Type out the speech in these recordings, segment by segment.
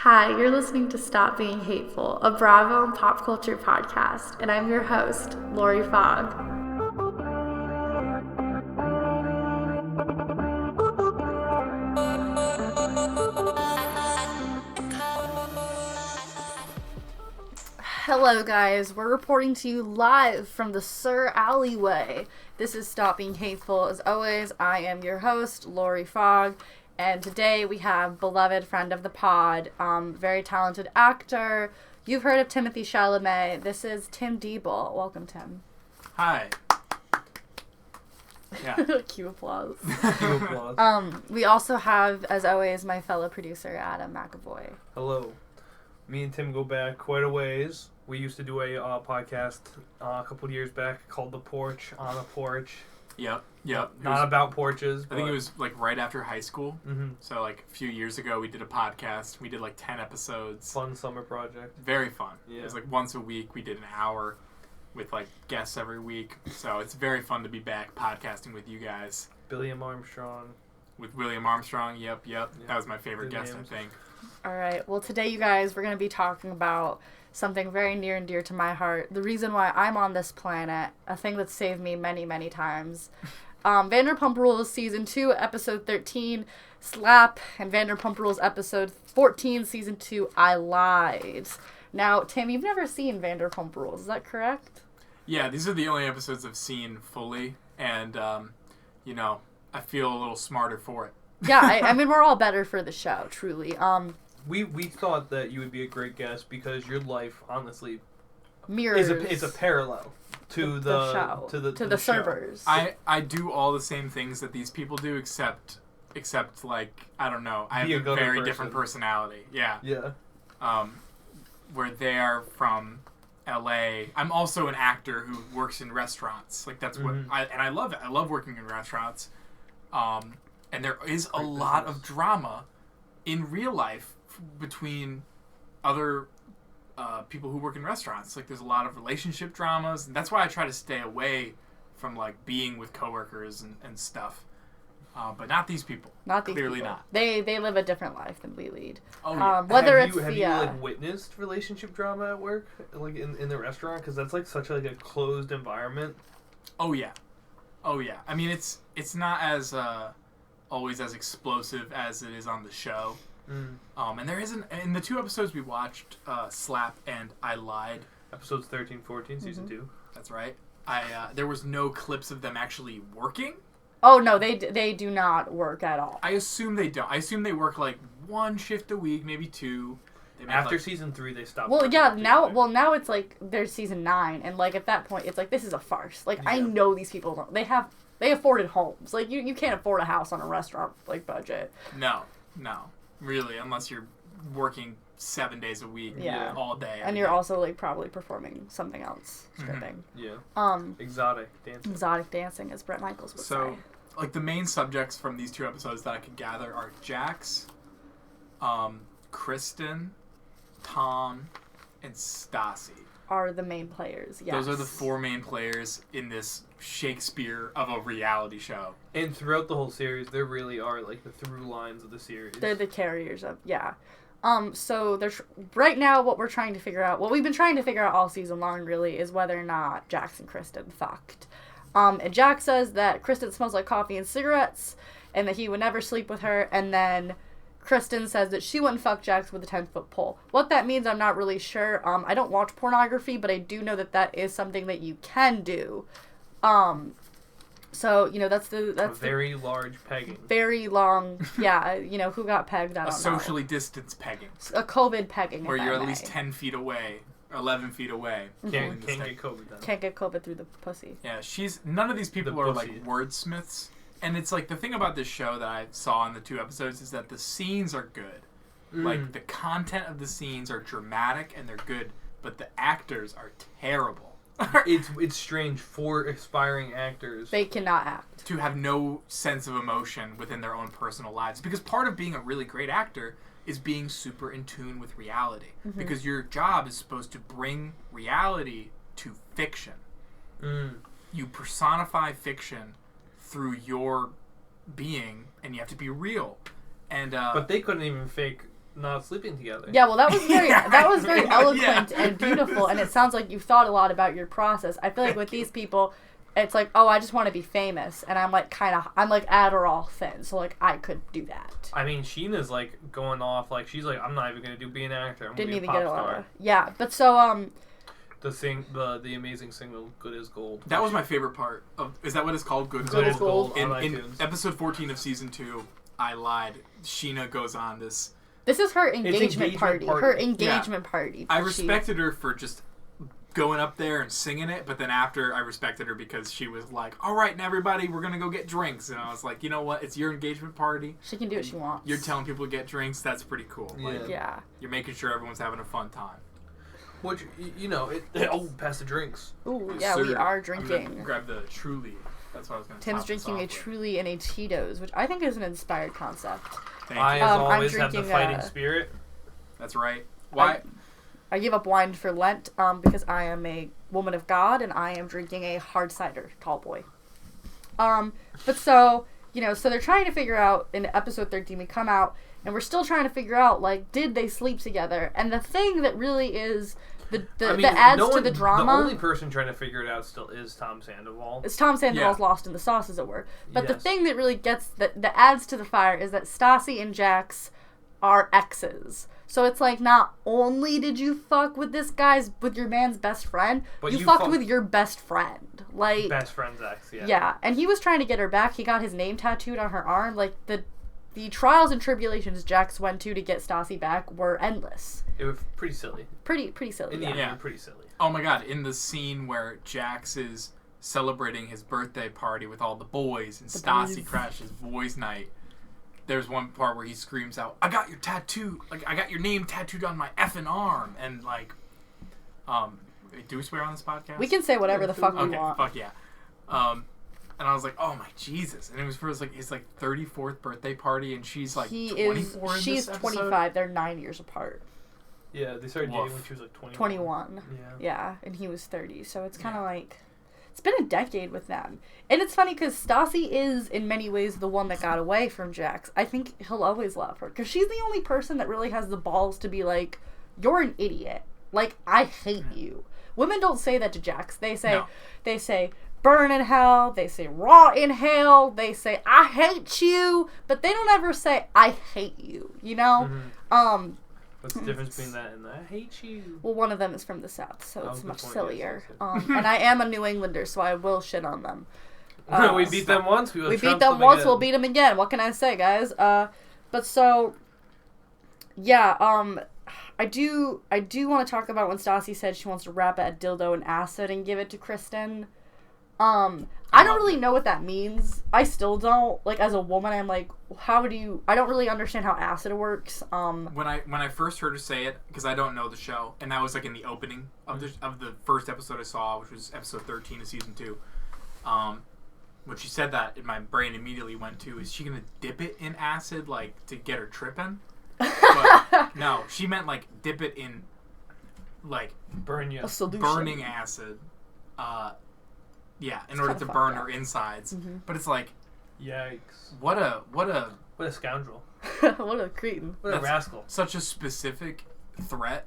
Hi, you're listening to Stop Being Hateful, a Bravo and pop culture podcast, and I'm your host, Lori Fogg. Hello, guys. We're reporting to you live from the Sir Alleyway. This is Stop Being Hateful. As always, I am your host, Lori Fogg. And today we have beloved friend of the pod, very talented actor. You've heard of Timothy Chalamet. This is Tim Diebolt. Welcome, Tim. Hi. Yeah. Cue applause. Cue applause. We also have, as always, my fellow producer, Adam McAvoy. Hello. Me and Tim go back quite a ways. We used to do a podcast a couple of years back called The Porch on a Porch. Yep. Not about porches. I think it was like right after high school. Mm-hmm. So like a few years ago, we did a podcast. We did like 10 episodes. Fun summer project. Very fun. Yeah. It was like once a week. We did an hour with like guests every week. So it's very fun to be back podcasting with you guys. William Armstrong. With William Armstrong. Yep. That was my favorite Good guest, names. I think. All right. Well, today, you guys, we're going to be talking about something very near and dear to my heart. The reason why I'm on this planet, a thing that saved me many, many times. Vanderpump Rules Season 2, Episode 13, Slap, and Vanderpump Rules Episode 14, Season 2, I Lied. Now, Tim, you've never seen Vanderpump Rules, is that correct? Yeah, these are the only episodes I've seen fully. And, I feel a little smarter for it. Yeah, I mean, we're all better for the show, truly. We thought that you would be a great guest because your life, honestly, Mirrors. is a parallel to the show. to the show. servers. I do all the same things that these people do, except like, I don't know, I have a very different personality. Yeah. Yeah. Where they're from LA. I'm also an actor who works in restaurants. Like that's what I love it. I love working in restaurants. And there is a lot of drama in real life between other people who work in restaurants. Like there's a lot of relationship dramas, and that's why I try to stay away from like being with coworkers and stuff. But not these people. Clearly not. They live a different life than we lead. Oh yeah. Have you like witnessed relationship drama at work, like in the restaurant? Because that's like such a closed environment. Oh yeah. I mean, it's not as always as explosive as it is on the show. And there isn't in the two episodes we watched, Slap and I Lied. Episodes 13, 14, Season 2. That's right. There was no clips of them actually working. Oh no, they do not work at all. I assume they don't. I assume they work like one shift a week, maybe two. After Season 3, they stopped. Well, yeah. Now it's like there's Season 9, and like at that point, it's like this is a farce. Like I know these people don't. They afforded homes. Like you can't afford a house on a restaurant like budget. No, really, unless you're working 7 days a week, all day. And you're also like probably performing something else, stripping. Yeah. Exotic dancing. Exotic dancing, as Bret Michaels would say. So, like the main subjects from these two episodes that I could gather are Jax, Kristen, Tom, and Stassi. Are the main players, yes. Those are the four main players in this Shakespeare of a reality show. And throughout the whole series, there really are like the through lines of the series. They're the carriers of, so there's right now what we've been trying to figure out all season long really is whether or not Jax and Kristen fucked. And Jax says that Kristen smells like coffee and cigarettes and that he would never sleep with her, and then Kristen says that she wouldn't fuck Jax with a 10-foot pole. What that means, I'm not really sure. I don't watch pornography, but I do know that is something that you can do. So, that's very large pegging. Very long, who got pegged, I don't know. Socially distanced pegging. A COVID pegging. Where you're at least 10 feet away, 11 feet away. Can't get COVID then. Can't get COVID through the pussy. Yeah, none of these people are like wordsmiths. And it's like the thing about this show that I saw in the two episodes is that the scenes are good. Like the content of the scenes are dramatic and they're good, but the actors are terrible. It's strange for aspiring actors. They cannot act. To have no sense of emotion within their own personal lives. Because part of being a really great actor is being super in tune with reality. Because your job is supposed to bring reality to fiction. You personify fiction through your being, and you have to be real. And but they couldn't even fake not sleeping together. Yeah, well, that was very eloquent and beautiful, and it sounds like you've thought a lot about your process. I feel like with these people, it's like, oh, I just want to be famous, and I'm like Adderall thin, so like I could do that. I mean, Sheena's like going off, like she's like, I'm not even gonna be an actor. I'm Didn't gonna be even a get a pop lot. star. Yeah, but so the amazing single "Good as Gold." That was my favorite part. Is that what it's called? Good Good as as Gold. Gold. In episode 14 of season 2, I lied. Sheena goes on this. This is her engagement party. Her engagement party. I respected her for just going up there and singing it, but then after I respected her because she was like, all right, now everybody, we're going to go get drinks. And I was like, you know what? It's your engagement party. She can do what she wants. You're telling people to get drinks. That's pretty cool. Yeah. Like, yeah. You're making sure everyone's having a fun time. Which, pass the drinks. Ooh, Yes, yeah, sir. we are I'm drinking. gonna grab the Truly. That's what I was going to Tim's drinking a Truly and a Tito's, which I think is an inspired concept. Thank I, you. as I'm always, have the drinking, fighting spirit. That's right. Why? I give up wine for Lent because I am a woman of God and I am drinking a hard cider tall boy. But so, so they're trying to figure out, in episode 13 we come out and we're still trying to figure out, like, did they sleep together? And the thing that really is that adds to the drama. The only person trying to figure it out still is Tom Sandoval. It's Tom Sandoval's lost in the sauce, as it were. But the thing that really that adds to the fire is that Stassi and Jax are exes. So it's like, not only did you fuck with with your man's best friend, but you fucked with your best friend. Like, best friend's ex, yeah. Yeah, and he was trying to get her back. He got his name tattooed on her arm. Like, the trials and tribulations Jax went to get Stassi back were endless. It was pretty silly. Pretty silly, In the end, pretty silly. Oh my god, in the scene where Jax is celebrating his birthday party with all the boys and Stassi crashes boys' night, there's one part where he screams out, I got your tattoo, like, I got your name tattooed on my effing arm, and, like, do we swear on this podcast? We can say whatever the fuck we want. Fuck yeah. And I was like, oh my Jesus. And it was for his 34th birthday party, and she's like 24 in she's this 25, they're 9 years apart. Yeah, they started dating when she was like 21. 21. Yeah, and he was 30, so it's kind of like, it's been a decade with them. And it's funny because Stassi is, in many ways, the one that got away from Jax. I think he'll always love her. Because she's the only person that really has the balls to be like, you're an idiot. Like, I hate you. Women don't say that to Jax. They say, burn in hell. They say, rot in hell. They say, I hate you. But they don't ever say, I hate you. You know? Mm-hmm. What's the difference between that and I hate you? Well, one of them is from the South, so it's much sillier. And I am a New Englander, so I will shit on them. We beat them once. We beat them once. We'll beat them again. What can I say, guys? But so, yeah. I do want to talk about when Stassi said she wants to wrap a dildo in acid and give it to Kristen. I don't really know what that means. I still don't. Like, as a woman, I'm like, I don't really understand how acid works. When I first heard her say it, because I don't know the show, and that was like in the opening of the first episode I saw, which was episode 13 of season 2. When she said that, my brain immediately went to, is she gonna dip it in acid, like, to get her tripping? But no, she meant like dip it in, like, a solution. Burning acid. Yeah, in order to burn her insides. Mm-hmm. But it's like, yikes! What a scoundrel! What a cretin! What a rascal! Such a specific threat.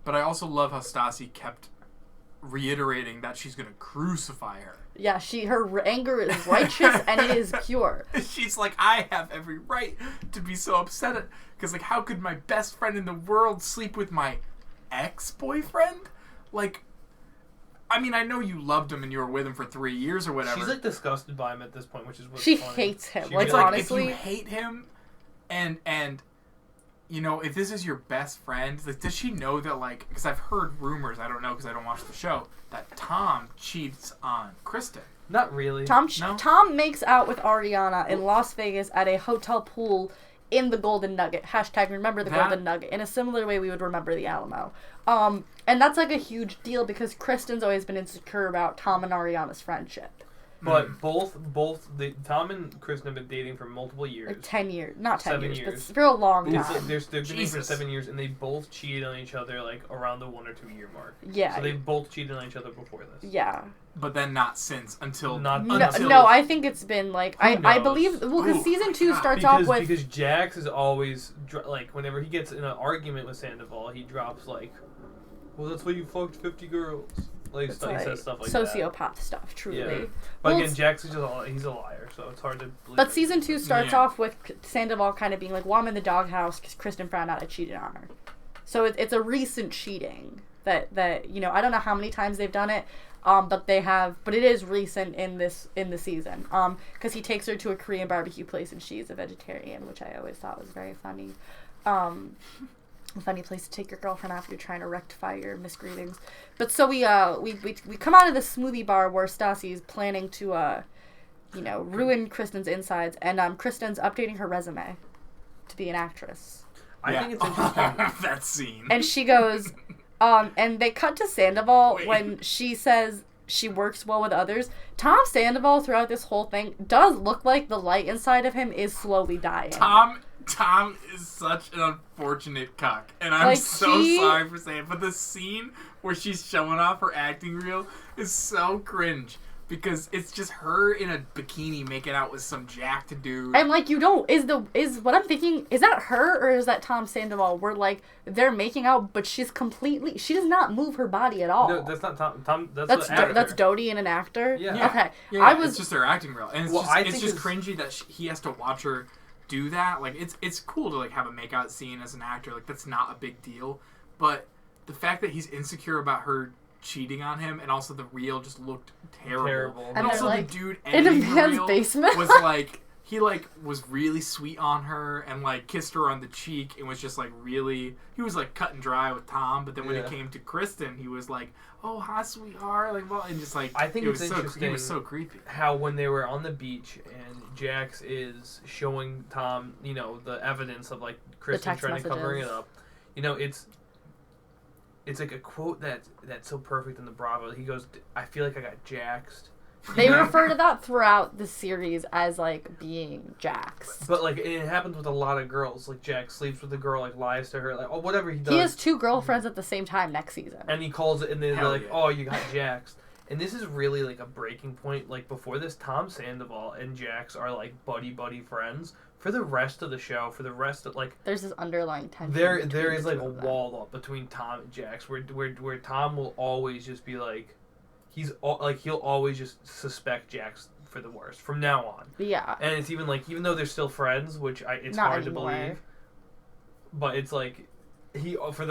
But I also love how Stassi kept reiterating that she's gonna crucify her. Yeah, her anger is righteous and it is pure. She's like, I have every right to be so upset because, like, how could my best friend in the world sleep with my ex-boyfriend? Like, I mean, I know you loved him and you were with him for 3 years or whatever. She's like disgusted by him at this point, which is what's she funny. Hates him. She like, really, honestly, if you hate him, and you know, if this is your best friend, like, does she know that, like, because I've heard rumors, I don't know because I don't watch the show, that Tom cheats on Kristen. Not really. Tom makes out with Ariana in Las Vegas at a hotel pool in the Golden Nugget. # remember the Golden Nugget. In a similar way we would remember the Alamo. And that's like a huge deal because Kristen's always been insecure about Tom and Ariana's friendship. But both Tom and Kristen have been dating for multiple years. Like 10 years. Not 10 7 years, but for a long time. They've been dating for 7 years, and they both cheated on each other like around the 1 or 2 year mark. Yeah. So they both cheated on each other before this. Yeah. But then not since until No, I think it's been like I believe because season 2 starts off with because Jax is always like whenever he gets in an argument with Sandoval, he drops like, well, that's why you fucked 50 girls. Like, he says stuff like sociopath stuff, truly. Yeah. But again, Jax is he's a liar, so it's hard to believe. But season 2 starts off with Sandoval kind of being like, well, I'm in the doghouse because Kristen found out I cheated on her. So it's a recent cheating that I don't know how many times they've done it, but they have. But it is recent in the season, because he takes her to a Korean barbecue place and she's a vegetarian, which I always thought was very funny. A funny place to take your girlfriend after you're trying to rectify your misgreetings. But so we come out of the smoothie bar where Stassi's planning to ruin Kristen's insides, and Kristen's updating her resume to be an actress. I think it's interesting that scene. And she goes, and they cut to Sandoval when she says she works well with others. Tom Sandoval throughout this whole thing does look like the light inside of him is slowly dying. Tom is such an unfortunate cuck, and I'm sorry for saying it, but the scene where she's showing off her acting reel is so cringe because it's just her in a bikini making out with some jacked dude. And like is what I'm thinking, is that her or is that Tom Sandoval? Where like they're making out, but she does not move her body at all. No, that's not Tom. That's Dodie and an actor. Yeah. Okay. Yeah, it's just her acting reel, and it's just cringy that he has to watch her do that. Like it's cool to like have a makeout scene as an actor, like that's not a big deal, but the fact that he's insecure about her cheating on him and also the reel just looked terrible. And also the dude in a man's basement was like he like was really sweet on her and like kissed her on the cheek and was just like really, he was like cut and dry with Tom, but then when it came to Kristen he was like, oh hi sweetheart, like, well, and just like I think it's interesting it was so creepy how when they were on the beach and Jax is showing Tom the evidence of like Kristen trying to cover it up, it's like a quote that's so perfect in the Bravo. He goes, I feel like I got jaxed. They refer to that throughout the series as like being Jax. But like it happens with a lot of girls. Like Jax sleeps with a girl, like lies to her, like whatever he does. He has 2 girlfriends at the same time next season. And he calls it, and they're like, "Oh, you got Jax." And this is really like a breaking point. Like before this, Tom Sandoval and Jax are like buddy friends. For the rest of the show, for the rest of like, there's this underlying tension. There is like a wall up between Tom and Jax, where Tom will always just be like. He'll always just suspect Jax for the worst from now on. Yeah. And it's even like, even though they're still friends, which it's not hard anymore. to believe, but it's like he for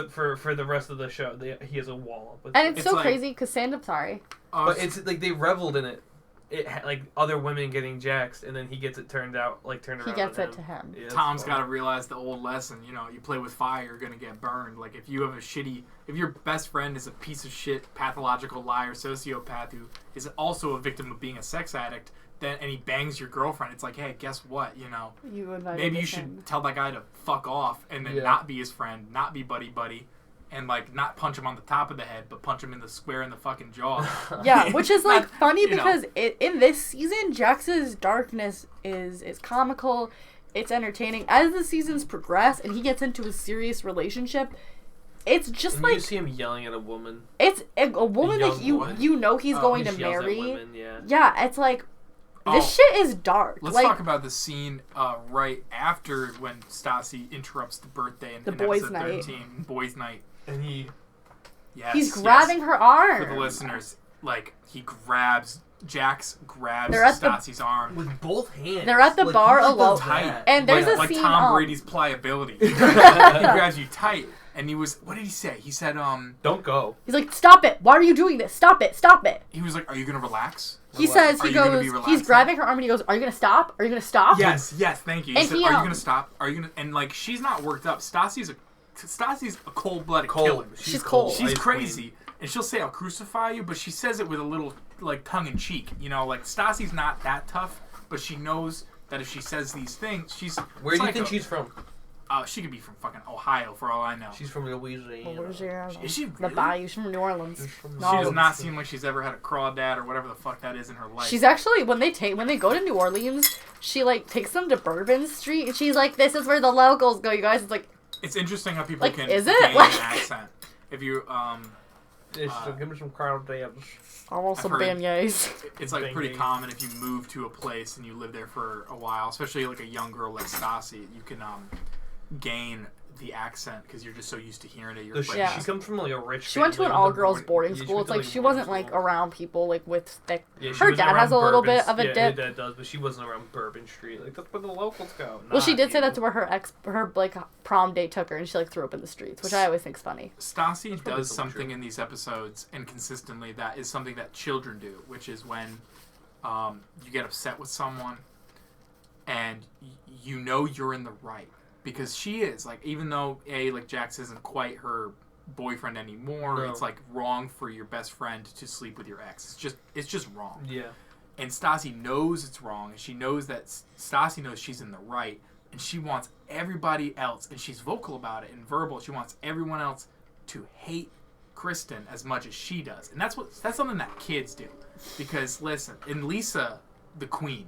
the rest of the show he has a wall up. And it's so like, crazy because but it's like they reveled in it. Like other women getting jaxed, and then he gets it turned around. He gets it to him. Yeah, Tom's got to realize the old lesson. You play with fire, you're gonna get burned. Like if your best friend is a piece of shit, pathological liar, sociopath who is also a victim of being a sex addict, and he bangs your girlfriend, it's like, hey, guess what? Maybe you should tell that guy to fuck off, and then not be his friend, not be buddy. And, like, not punch him on the top of the head, but punch him in the square in the fucking jaw. Yeah, which is, like, funny because in this season, Jax's darkness is comical. It's entertaining. As the seasons progress and he gets into a serious relationship, it's just and like... you see him yelling at a woman. It's a woman that you know he's going to marry. Women, yeah, it's like... This shit is dark. Let's talk about the scene right after when Stassi interrupts the birthday in boys' night. 13, boys' night. And he's grabbing her arm. For the listeners, like, Jax grabs Stassi's arm. With both hands. They're at the bar alone. And there's a like scene... Like Tom Brady's pliability. He grabs you tight. And he was... What did he say? He said, Don't go. He's like, stop it. Why are you doing this? Stop it. Stop it. He was like, are you going to relax? He says, he's grabbing her arm and he goes, are you going to stop? Are you going to stop? Yes, thank you. He said, are you going to stop? Are you going to... And, like, she's not worked up. Stassi's a cold-blooded killer. She's cold. She's crazy. And she'll say, I'll crucify you, but she says it with a little, like, tongue-in-cheek. Like, Stassi's not that tough, but she knows that if she says these things, she's... Where do you think she's from? She could be from fucking Ohio for all I know. She's from Louisiana. Is she really? The Bayou's from New Orleans. She does not seem like she's ever had a crawdad or whatever the fuck that is in her life. She's actually, when they go to New Orleans, she, like, takes them to Bourbon Street, and she's like, this is where the locals go, you guys. It's like... It's interesting how people can is gain it? an accent. If you, give me some crawdads. Almost some beignets. It's like pretty common if you move to a place and you live there for a while, especially like a young girl like Stassi, you can gain the accent because you're just so used to hearing it. She comes from like a rich. She went to an all-girls boarding school. It's like she wasn't like around people like with thick. Her dad has a little bit of a dip. Yeah, her dad does, but she wasn't around Bourbon Street. Like that's where the locals go. Well, she did say that's where her like prom date took her, and she like threw up in the streets, which I always think's funny. Stassi does something in these episodes, and consistently that is something that children do, which is when you get upset with someone, and you know you're in the right. Because she is, like, even though, like, Jax isn't quite her boyfriend anymore, it's, like, wrong for your best friend to sleep with your ex. It's just wrong. Yeah. And Stassi knows it's wrong, and she knows that Stassi knows she's in the right, and she wants everybody else, and she's vocal about it and verbal, she wants everyone else to hate Kristen as much as she does. And that's something that kids do. Because, listen, and Lisa, the Queen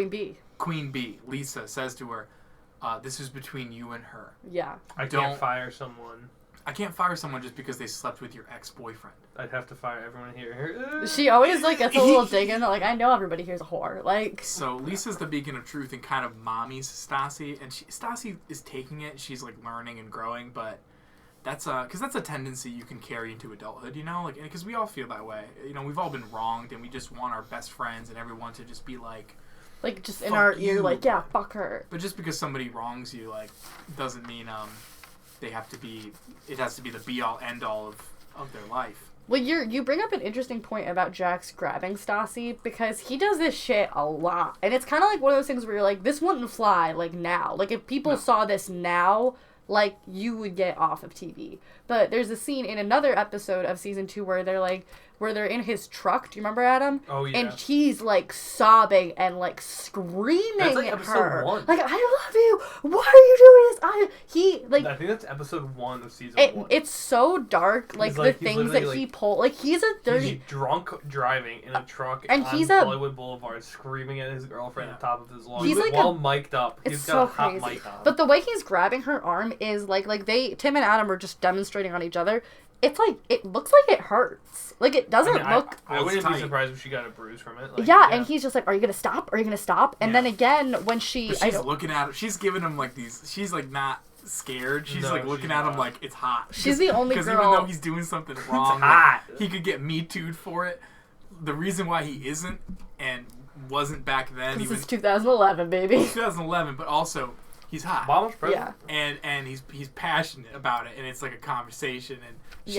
Bee, Lisa, says to her, this is between you and her. Yeah. I can't fire someone. I can't fire someone just because they slept with your ex-boyfriend. I'd have to fire everyone here. She always, like, gets a little dig in. Like, I know everybody here's a whore. Like... So, Lisa's the beacon of truth and kind of mommies Stassi. And Stassi is taking it. She's, like, learning and growing. But that's because that's a tendency you can carry into adulthood, you know? Like, because we all feel that way. You know, we've all been wronged. And we just want our best friends and everyone to just be like... Like, just in our ear, like, yeah, fuck her. But just because somebody wrongs you, like, doesn't mean, it has to be the be-all, end-all of their life. Well, you bring up an interesting point about Jax grabbing Stassi, because he does this shit a lot. And it's kind of like one of those things where you're like, this wouldn't fly, like, now. Like, if people saw this now, like, you would get off of TV. But there's a scene in another episode of season 2 where they're in his truck. Do you remember, Adam? Oh, yeah. And he's, like, sobbing and, like, screaming that's like at episode her. 1. Like, I love you. Why are you doing this? I think that's episode 1 of season 1. It's so dark, like, the things that he pulled. Like, he's drunk driving in a truck and on Hollywood Boulevard screaming at his girlfriend on top of his lungs. He's like while mic'd up. He's got a hot mic on. But the way he's grabbing her arm is, like Tim and Adam are just demonstrating on each other. It's like, it looks like it hurts. Like, it doesn't look... I wouldn't be surprised if she got a bruise from it. Like, yeah, and he's just like, are you going to stop? Are you going to stop? And then again, when she's looking at him, she's giving him, like, these... She's, like, not scared. She's, looking at him like, it's hot. She's the only girl... Because even though he's doing something wrong, like, he could get Me Too'd for it. The reason why he isn't, and wasn't back then... This is 2011, baby. 2011, but also... He's hot. Mama's present. Yeah. And he's passionate about it, and it's like a conversation, and she's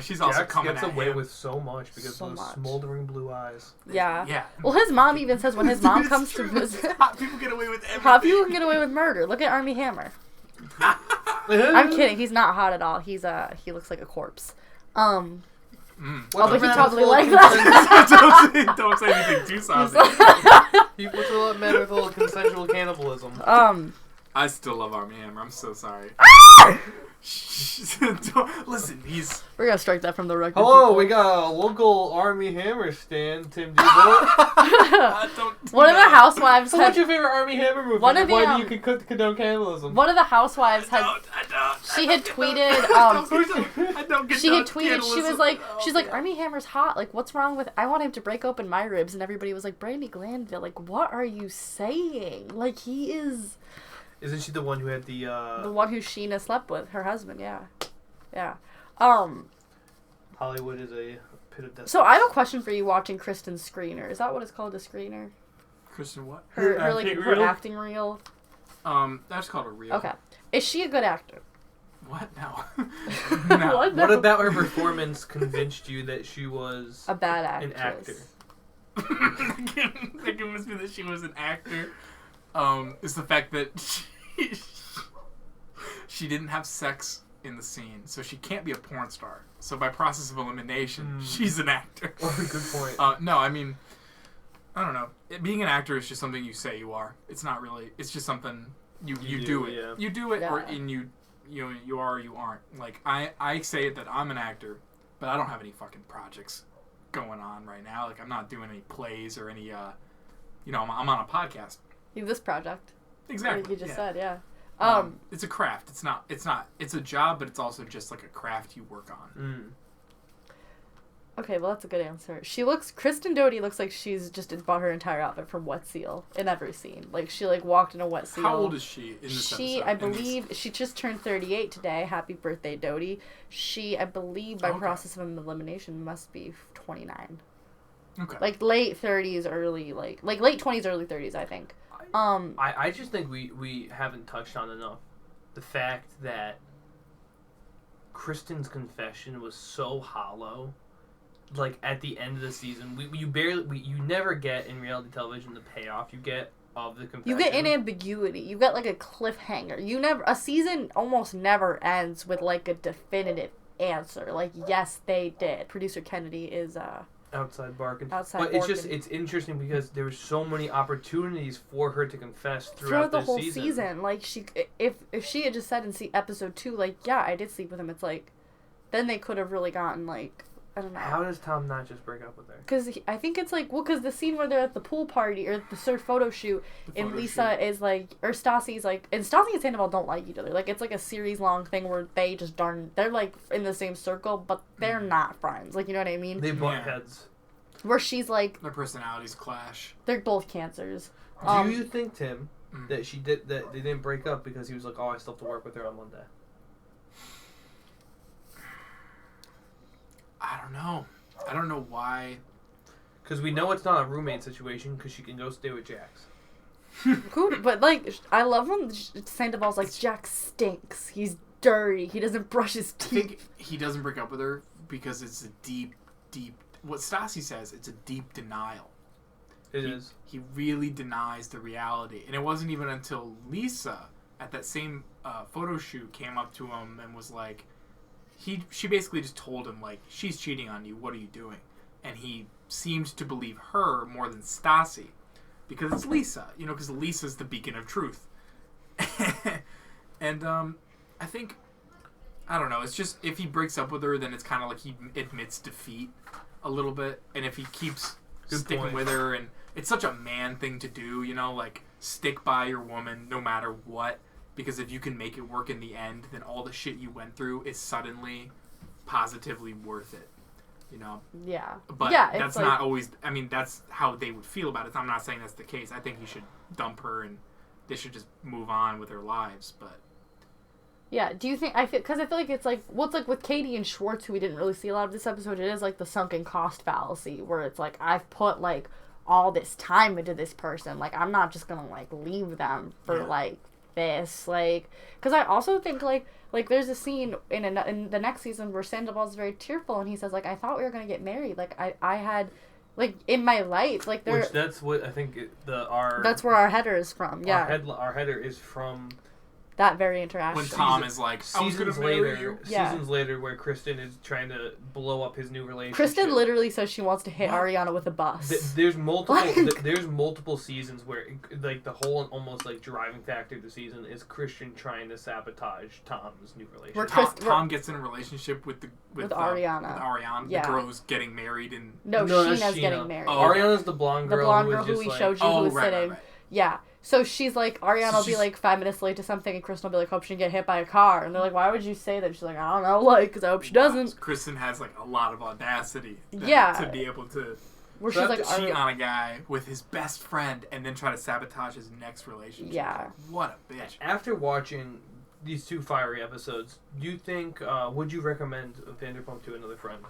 she's Jax also coming gets at away him with so much because of those smoldering blue eyes. Yeah. Yeah. Well, his mom even says when his mom comes to visit, hot people get away with everything. Hot people can get away with murder. Look at Armie Hammer. I'm kidding. He's not hot at all. He looks like a corpse. But he probably like that. don't say anything too saucy. He puts a lot of men with a little consensual cannibalism. I still love Armie Hammer. I'm so sorry. Listen, We're gonna strike that from the record. Hello, people. we got a local Armie Hammer stand, Tim Diebolt. One of the housewives What's your favorite Armie Hammer movie? Why do you condone cannibalism? One of the housewives had... She had tweeted... She's like, Armie Hammer's hot. Like, what's wrong with... I want him to break open my ribs. And everybody was like, Brandi Glanville. Like, what are you saying? Like, he is... Isn't she the one who had the one who Sheena slept with, her husband, yeah. Hollywood is a pit of death. So I have a question for you watching Kristen's screener. Is that what it's called, a screener? Kristen what? Her acting reel? That's called a reel. Okay. Is she a good actor? What? No. No. What about her performance convinced you that she was a bad actress? An actor. That convinced me that she was an actor. Is the fact that she didn't have sex in the scene, so she can't be a porn star. So by process of elimination, she's an actor. Good point. No, I mean, I don't know. Being an actor is just something you say you are. It's not really. It's just something. you do it. Yeah. You do it, Yeah. or you are or you aren't. Like I say that I'm an actor, but I don't have any fucking projects going on right now. Like I'm not doing any plays or any I'm on a podcast. You have this project. Exactly. Like you just said, yeah. It's a craft. It's a job, but it's also just like a craft you work on. Okay, well that's a good answer. Kristen Doty looks like she's just bought her entire outfit from Wet Seal in every scene. Like she walked in a Wet Seal. How old is she in this episode? I believe she just turned 38 today. Happy birthday, Doty. I believe by process of elimination must be 29. Okay. Like late 30s, early late 20s, early 30s, I think. I just think we haven't touched on enough the fact that Kristen's confession was so hollow. Like at the end of the season, you never get in reality television the payoff you get of the confession. You get an ambiguity. You get like a cliffhanger. A season almost never ends with like a definitive answer. Like yes, they did. Producer Kennedy is outside bargain. But it's interesting because there were so many opportunities for her to confess throughout the whole season. season. Like if she had just said in episode 2, like yeah, I did sleep with him. It's like then they could have really gotten like. I don't know. How does Tom not just break up with her? Because I think it's like, because the scene where they're at the pool party or the surf photo shoot, and Lisa is like, or Stassi's like, and Stassi and Sandoval don't like each other. Like, it's like a series long thing where they just they're like in the same circle, but they're not friends. Like, you know what I mean? They butt heads. Where she's like, their personalities clash. They're both cancers. Do you think, Tim, that that they didn't break up because he was like, oh, I still have to work with her on Monday? I don't know why. Because we know it's not a roommate situation because she can go stay with Jax. Cool, but like, I love when Sandoval's like, Jax stinks. He's dirty. He doesn't brush his teeth. I think he doesn't break up with her because it's a deep, what Stassi says, it's a deep denial. It is. He really denies the reality. And it wasn't even until Lisa, at that same photo shoot, came up to him and was like, she basically just told him, like, she's cheating on you, what are you doing? And he seemed to believe her more than Stassi. Because it's Lisa, because Lisa's the beacon of truth. And I think, I don't know, it's just, if he breaks up with her, then it's kind of like he admits defeat a little bit. And if he keeps sticking with her, and it's such a man thing to do, like, stick by your woman no matter what. Because if you can make it work in the end, then all the shit you went through is suddenly positively worth it. Yeah. But that's like, not always... I mean, that's how they would feel about it. I'm not saying that's the case. I think he should dump her and they should just move on with their lives, but... Yeah, do you think... Because I feel like it's like... Well, it's like with Katie and Schwartz, who we didn't really see a lot of this episode, it is like the sunken cost fallacy, where it's like, I've put, like, all this time into this person. Like, I'm not just gonna, like, leave them for, like... this, like, because I also think like there's a scene in the next season where Sandoval's very tearful and he says like, I thought we were gonna get married, like I had like in my life, like there. Which that's what I think that's where our header is from. Yeah, our header is from that very interaction. When Tom is like, seasons later, where Kristen is trying to blow up his new relationship. Kristen literally says she wants to hit Ariana with a bus. There's multiple seasons where like the whole almost like driving factor of the season is Christian trying to sabotage Tom's new relationship. Tom gets in a relationship with Ariana. With Ariana, yeah. The girl who's getting married and Sheena's getting married. Ariana's the blonde girl. The blonde girl who we showed you who was sitting. Right. Yeah. So she's like, Ariana will be like 5 minutes late to something, and Kristen will be like, hope she didn't get hit by a car. And they're like, why would you say that? She's like, I don't know, like, because I hope she doesn't. Kristen has like a lot of audacity. To be able to she's like, cheat on a guy with his best friend and then try to sabotage his next relationship. Yeah. Like, what a bitch. After watching these 2 fiery episodes, do you think, would you recommend Vanderpump to another friend?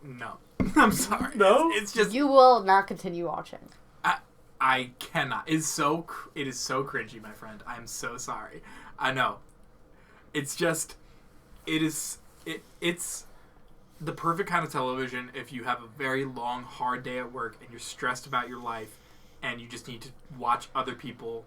No. I'm sorry. No? It's just... You will not continue watching. I cannot. It is so cringy, my friend. I'm so sorry. I know. It's just, it's the perfect kind of television if you have a very long, hard day at work and you're stressed about your life and you just need to watch other people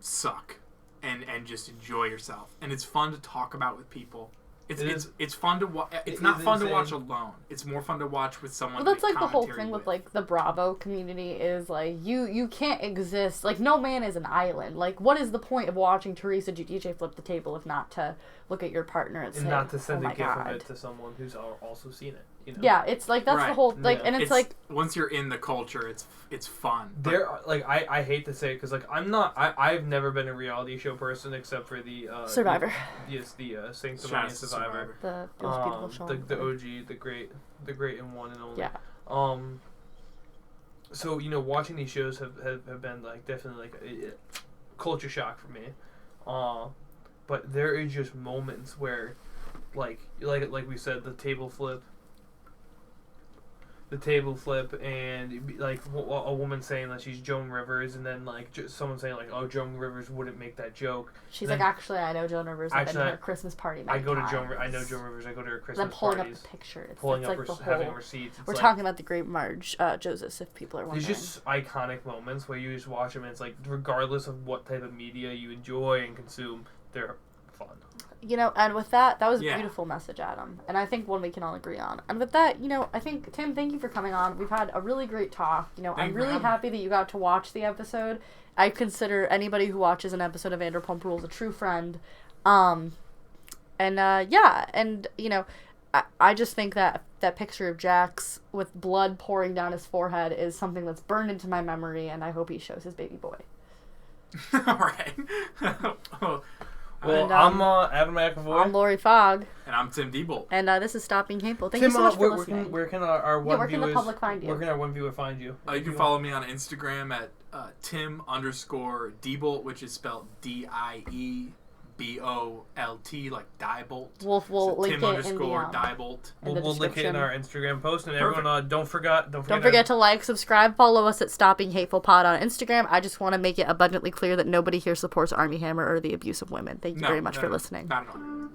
suck and just enjoy yourself. And it's fun to talk about with people It's fun to watch. It's not fun to watch alone. It's more fun to watch with someone. Well, that's like the whole thing with like the Bravo community is like you can't exist. Like no man is an island. Like what is the point of watching Teresa Giudice flip the table if not to look at your partner and say, not to send oh a gif of it to someone who's also seen it. You know? Yeah, it's like that's the whole like, and it's like once you're in the culture, it's fun. There, like I hate to say it because like I've never been a reality show person except for the Survivor. The Sanctimonious Survivor. The beautiful show. The OG, the great and one and only. Yeah. So you know, watching these shows have been like definitely like a culture shock for me. But there is just moments where, like we said, the table flip, and like a woman saying that she's Joan Rivers, and then like someone saying like, "Oh, Joan Rivers wouldn't make that joke." She's like, "Actually, I know Joan Rivers. I've been to her Christmas party. I know Joan Rivers. I go to her Christmas parties. I'm pulling up the picture. Having receipts. We're talking about the Great Marge, Joseph. If people are wondering, there's just iconic moments where you just watch them, and it's like, regardless of what type of media you enjoy and consume, they're fun. You know, and with that was a beautiful message, Adam. And I think one we can all agree on. And with that, you know, I think, Tim, thank you for coming on. We've had a really great talk. You know, I'm really happy that you got to watch the episode. I consider anybody who watches an episode of Vanderpump Rules a true friend. And, you know, I just think that picture of Jax with blood pouring down his forehead is something that's burned into my memory, and I hope he shows his baby boy. All right. Well, and, I'm Adam McAvoy. I'm Lori Fogg. And I'm Tim Diebolt. And this is Stop Being Hateful. Thank you so much for listening. Where can our one where can the public find you? Where can our one viewer find you? You can follow me on Instagram at Tim_Diebolt, which is spelled Diebolt, like Diebolt. We'll link Tim it in the Diebolt. We'll link it in our Instagram post, and everyone don't forget to like, subscribe, follow us at Stop Being Hateful Pod on Instagram. I just want to make it abundantly clear that nobody here supports Armie Hammer or the abuse of women. Thank you very much for listening. Not at all.